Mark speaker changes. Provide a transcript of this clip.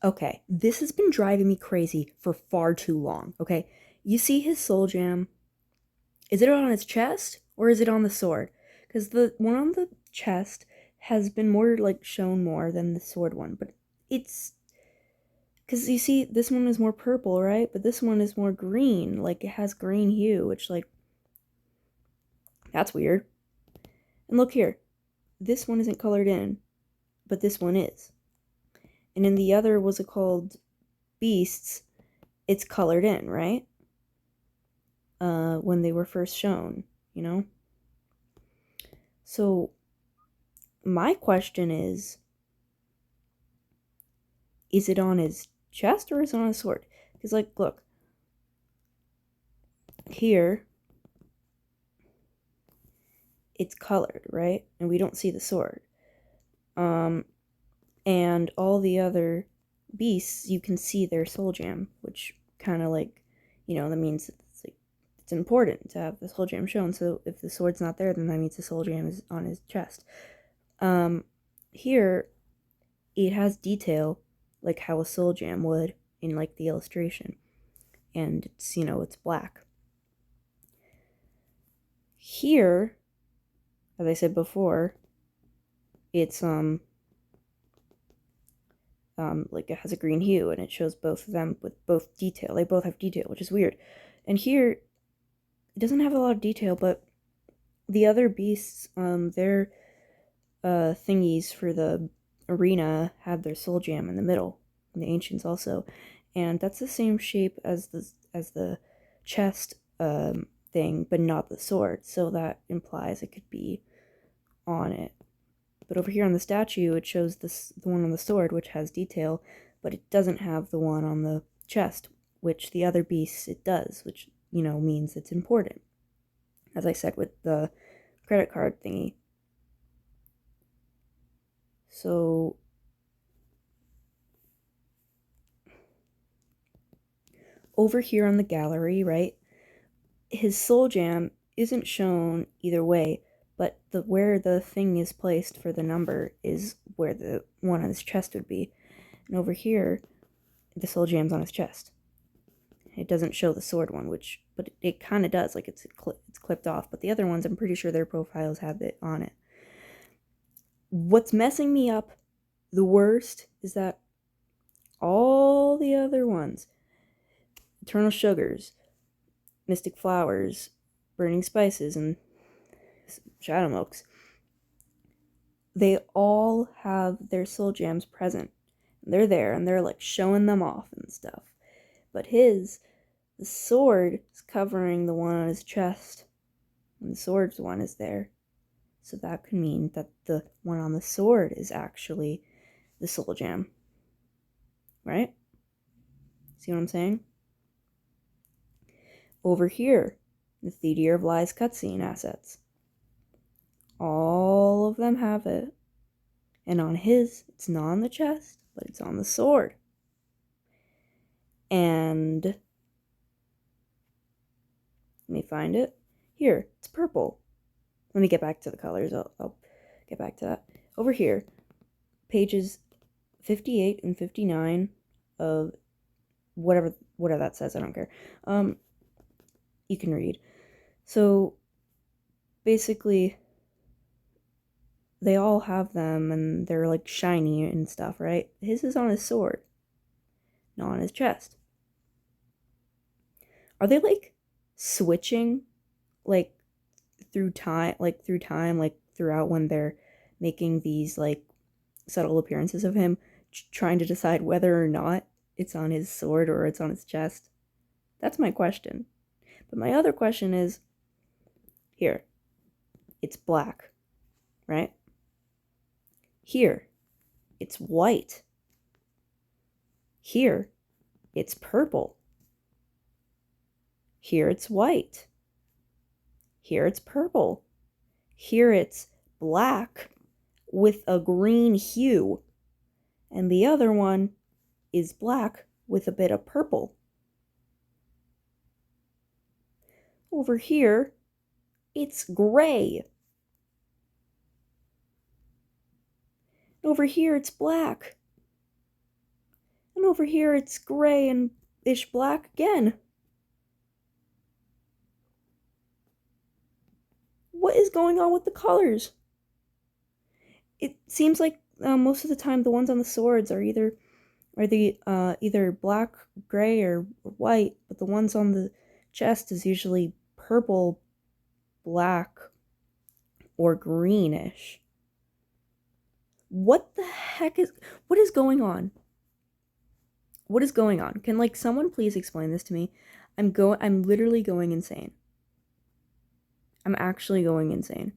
Speaker 1: Okay, this has been driving me crazy for far too long, okay? You see his Souljam. Is it on his chest or is it on the sword? Because the one on the chest has been more, like, shown more than the sword one, but it's. Because you see, this one is more purple, right? But this one is more green. Like, it has green hue, which, like, that's weird. And look here. This one isn't colored in, but this one is. And in the other, was it called Beasts? It's colored in, right? When they were first shown, you know? So, my question is it on his chest or is it on his sword? Because, like, look, here, it's colored, right? And we don't see the sword. Um, and all the other beasts, you can see their Souljam, which kind of, like, that means it's, like, it's important to have the Souljam shown. So if the sword's not there, then that means the Souljam is on his chest. Here, it has detail like how a Souljam would in, like, the illustration, and it's black. Here, as I said before, it's like, it has a green hue and it shows both of them with both detail. They both have detail, which is weird. And here, it doesn't have a lot of detail, but the other beasts, their thingies for the arena had their Souljam in the middle, and the ancients also, and that's the same shape as the chest thing, but not the sword. So that implies it could be on it. But over here on the statue, it shows the one on the sword, which has detail, but it doesn't have the one on the chest, which the other beasts it does, which means it's important. As I said with the credit card thingy. So over here on the gallery, right? His Souljam isn't shown either way, but where the thing is placed for the number is where the one on his chest would be. And over here, the Souljam's on his chest. It doesn't show the sword one, but it kind of does, like it's clipped off. But the other ones, I'm pretty sure their profiles have it on it. What's messing me up the worst is that all the other ones, Eternal Sugars, Mystic Flowers, Burning Spices, and Shadow Milks, they all have their Souljams present. They're there and they're, like, showing them off and stuff. But the sword is covering the one on his chest, and the sword's one is there. So that could mean that the one on the sword is actually the Souljam. Right? See what I'm saying? Over here, the Theater of Lies cutscene assets. All of them have it. And on his, it's not on the chest, but it's on the sword. And let me find it. Here, it's purple. Let me get back to the colors. I'll get back to that. Over here, pages 58 and 59 of whatever that says, I don't care. You can read. So basically, they all have them and they're, like, shiny and stuff, right? His is on his sword, not on his chest. Are they, like, switching, like, through time, like throughout, when they're making these, like, subtle appearances of him, trying to decide whether or not it's on his sword or it's on his chest? That's my question. But my other question is, here, it's black, right? Here, it's white. Here, it's purple. Here, it's white. Here, it's purple. Here, it's black with a green hue. And the other one is black with a bit of purple. Over here, it's gray. Over here, it's black. over here it's gray and ish black again. What is going on with the colors? It seems like most of the time the ones on the swords are either black, gray, or white, but the ones on the chest is usually purple, black, or greenish. What the heck is what is going on? What is going on? Can like someone please explain this to me? I'm literally going insane. I'm actually going insane.